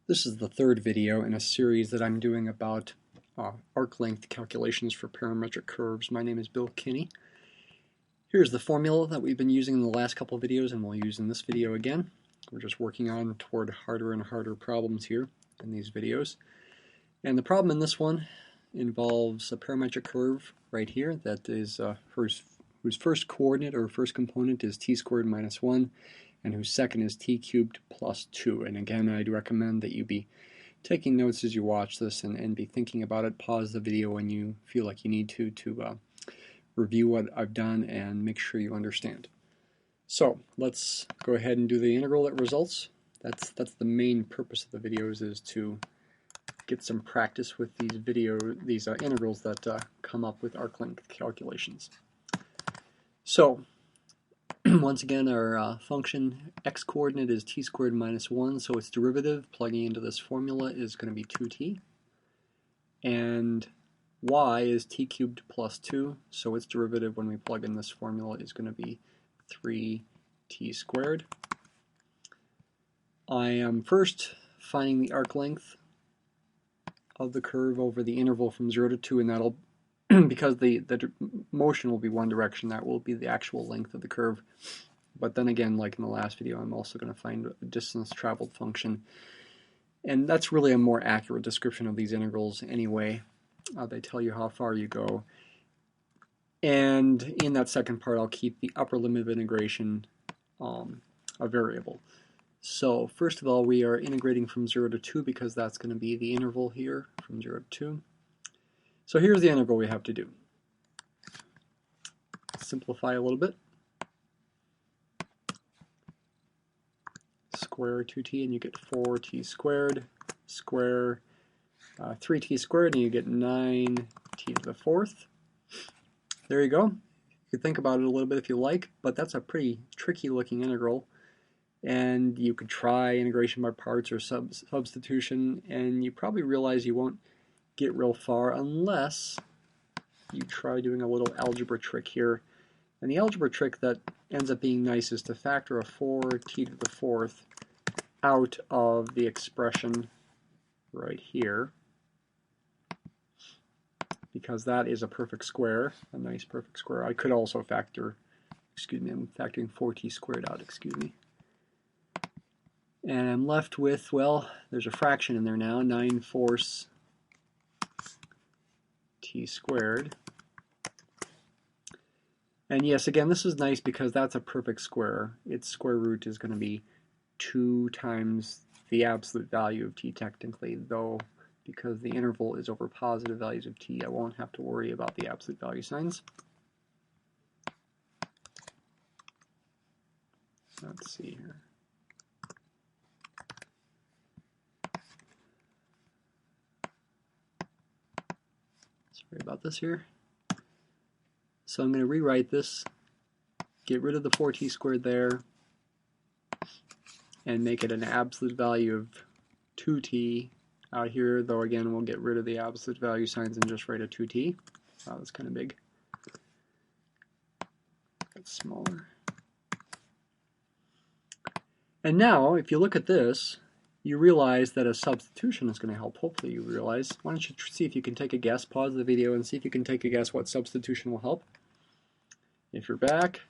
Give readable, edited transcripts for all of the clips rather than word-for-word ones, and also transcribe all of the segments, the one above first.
This is the third video in a series that I'm doing about arc length calculations for parametric curves. My name is Bill Kinney. Here's the formula that we've been using in the last couple of videos and we'll use in this video again. We're just working on toward harder and harder problems here in these videos. And the problem in this one involves a parametric curve right here that is whose first coordinate or first component is t squared minus 1 and whose second is t cubed plus 2. And again, I'd recommend that you be taking notes as you watch this and be thinking about it. Pause the video when you feel like you need to review what I've done and make sure you understand. So let's go ahead and do the integral that results. That's the main purpose of the videos, is to get some practice with these integrals that come up with arc length calculations. So once again, our function x coordinate is t squared minus 1, so its derivative plugging into this formula is going to be 2t. And y is t cubed plus 2, so its derivative when we plug in this formula is going to be 3t squared. I am first finding the arc length of the curve over the interval from 0 to 2, and that'll because the motion will be one direction, that will be the actual length of the curve. But then again, like in the last video, I'm also going to find a distance traveled function. And that's really a more accurate description of these integrals anyway. They tell you how far you go. And in that second part, I'll keep the upper limit of integration a variable. So first of all, we are integrating from 0 to 2 because that's going to be the interval here from 0 to 2. So here's the integral we have to do. Simplify a little bit. Square 2t and you get 4t squared. Square 3t squared and you get 9t to the fourth. There you go. You could think about it a little bit if you like, but that's a pretty tricky looking integral. And you could try integration by parts or substitution, and you probably realize you won't get real far unless you try doing a little algebra trick here. And the algebra trick that ends up being nice is to factor a 4t to the fourth out of the expression right here, because that is a perfect square, a nice perfect square. I could also factor, I'm factoring 4t squared out, And I'm left with, well, there's a fraction in there now, 9/4 t squared. And yes, again, this is nice because that's a perfect square. Its square root is going to be 2 times the absolute value of t technically, though because the interval is over positive values of t, I won't have to worry about the absolute value signs. Let's see here. Sorry about this here. So I'm going to rewrite this, get rid of the 4t squared there, and make it an absolute value of 2t out here, though again we'll get rid of the absolute value signs and just write a 2t. Wow, that's kind of big. That's smaller. And now, if you look at this, you realize that a substitution is going to help. Hopefully you realize. Why don't you see if you can take a guess, pause the video and see if you can take a guess what substitution will help. If you're back,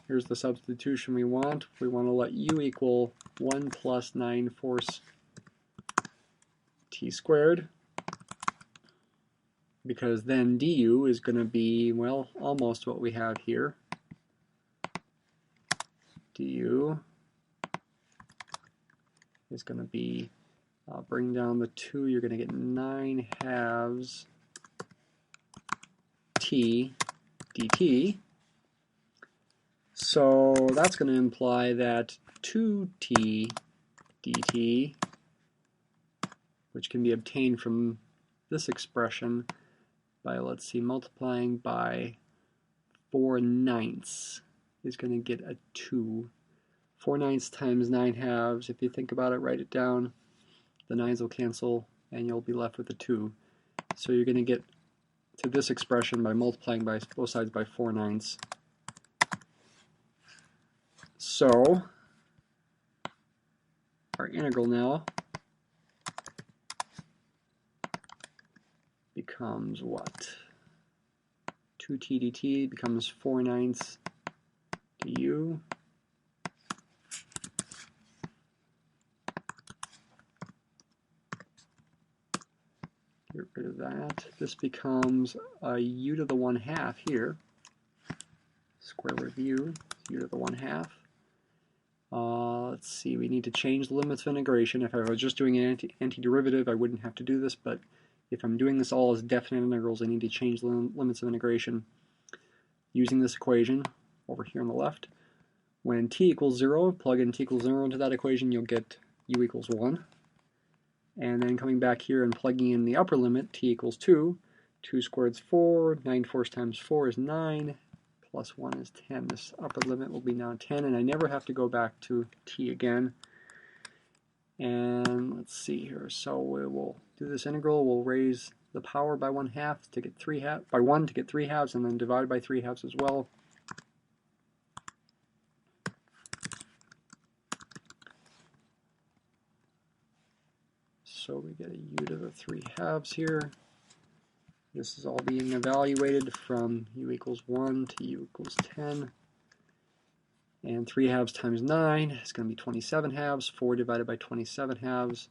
here's the substitution we want. We want to let u equal 1 plus 9/4 t squared, because then du is going to be, well, almost what we have here. Du is going to be, bring down the 2, you're going to get 9/2 t dt. So that's going to imply that 2t dt, which can be obtained from this expression by, let's see, multiplying by 4/9, is going to get a 2. 4/9 times 9/2, if you think about it, write it down, the 9's will cancel and you'll be left with a 2. So you're going to get to this expression by multiplying by both sides by 4/9. So our integral now becomes what? 2t dt becomes 4/9 du. Get rid of that. This becomes a u to the 1/2 here. Square root of u to the 1/2. Let's see, we need to change the limits of integration. If I was just doing an antiderivative, I wouldn't have to do this, but if I'm doing this all as definite integrals, I need to change the limits of integration using this equation over here on the left. When t equals 0, plug in t equals 0 into that equation, you'll get u equals 1. And then coming back here and plugging in the upper limit, t equals 2. 2 squared is 4, 9/4 times 4 is 9, plus 1 is 10. This upper limit will be now 10, and I never have to go back to t again. And let's see here, so we will do this integral. We'll raise the power by 1/2 to get 3/2, by 1 to get 3/2, and then divide by 3/2 as well. So we get a u to the 3/2 here. This is all being evaluated from u equals 1 to u equals 10. And 3/2 times 9 is going to be 27/2. 4 divided by 27/2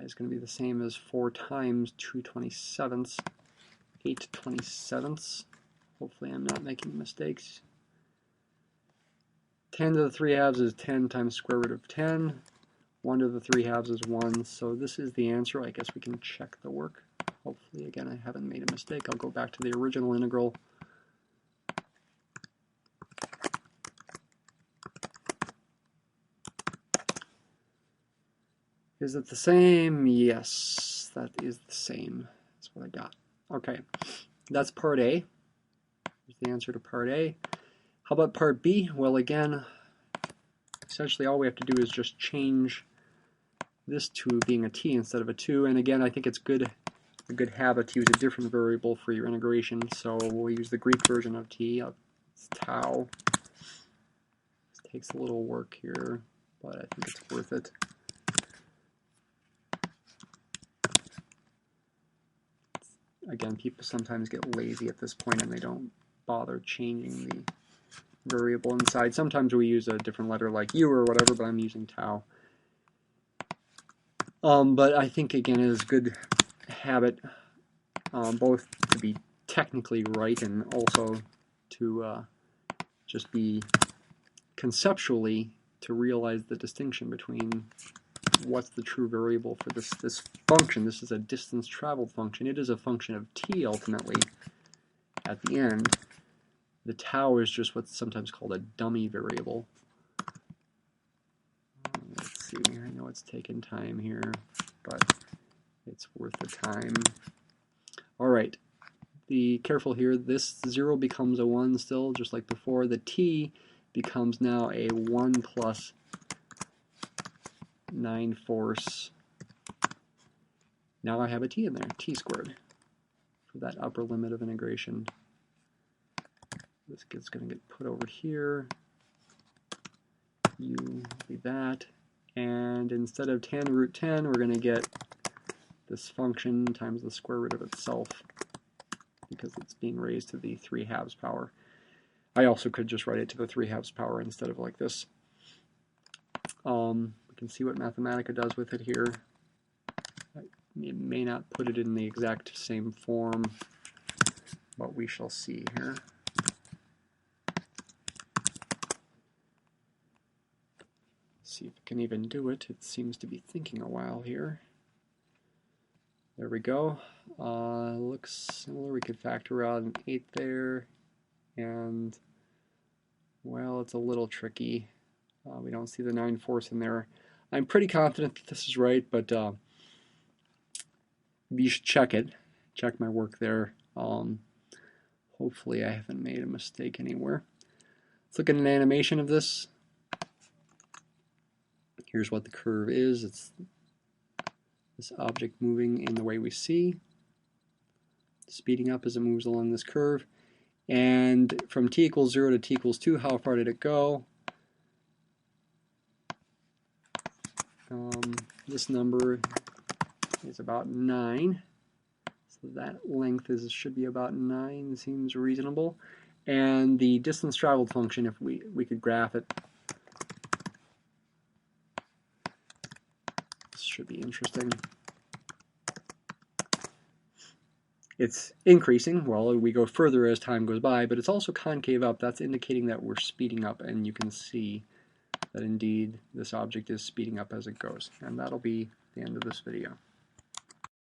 is going to be the same as 4 times 2/27, 8/27. Hopefully I'm not making mistakes. 10 to the 3/2 is 10 times square root of 10. 1 to the 3/2 is 1. So this is the answer. I guess we can check the work. Hopefully, again, I haven't made a mistake. I'll go back to the original integral. Is it the same? Yes, that is the same. That's what I got. Okay, that's part A. Here's the answer to part A. How about part B? Well, again, essentially all we have to do is just change this to being a t instead of a 2. And again, I think it's a good habit to use a different variable for your integration. So we'll use the Greek version of t. It's tau. This takes a little work here, but I think it's worth it. Again, people sometimes get lazy at this point and they don't bother changing the variable inside. Sometimes we use a different letter like u or whatever, but I'm using tau. But I think, again, it is a good habit both to be technically right and also to just be conceptually to realize the distinction between what's the true variable for this function. This is a distance traveled function. It is a function of t ultimately at the end. The tau is just what's sometimes called a dummy variable. Let's see, I know it's taken time here, but it's worth the time. Alright, be careful here. This 0 becomes a 1 still, just like before. The t becomes now a 1 plus 9/4. Now I have a t in there, t squared, for that upper limit of integration. This is going to get put over here. U will be that. And instead of 10 root 10, we're going to get this function times the square root of itself, because it's being raised to the 3/2 power. I also could just write it to the 3/2 power instead of like this. We can see what Mathematica does with it here. It may not put it in the exact same form, but we shall see here. See if it can even do it. It seems to be thinking a while here. There we go. Looks similar. We could factor out an 8 there, and well, it's a little tricky. We don't see the 9/4 in there. I'm pretty confident that this is right, but you should check it. Check my work there. Hopefully I haven't made a mistake anywhere. Let's look at an animation of this. Here's what the curve is. It's this object moving in the way we see, speeding up as it moves along this curve. And from t equals 0 to t equals 2, how far did it go? This number is about 9. So that length should be about 9, seems reasonable. And the distance traveled function, if we could graph it, this should be interesting. It's increasing while we go further as time goes by, but it's also concave up. That's indicating that we're speeding up, and you can see that indeed this object is speeding up as it goes. And that'll be the end of this video.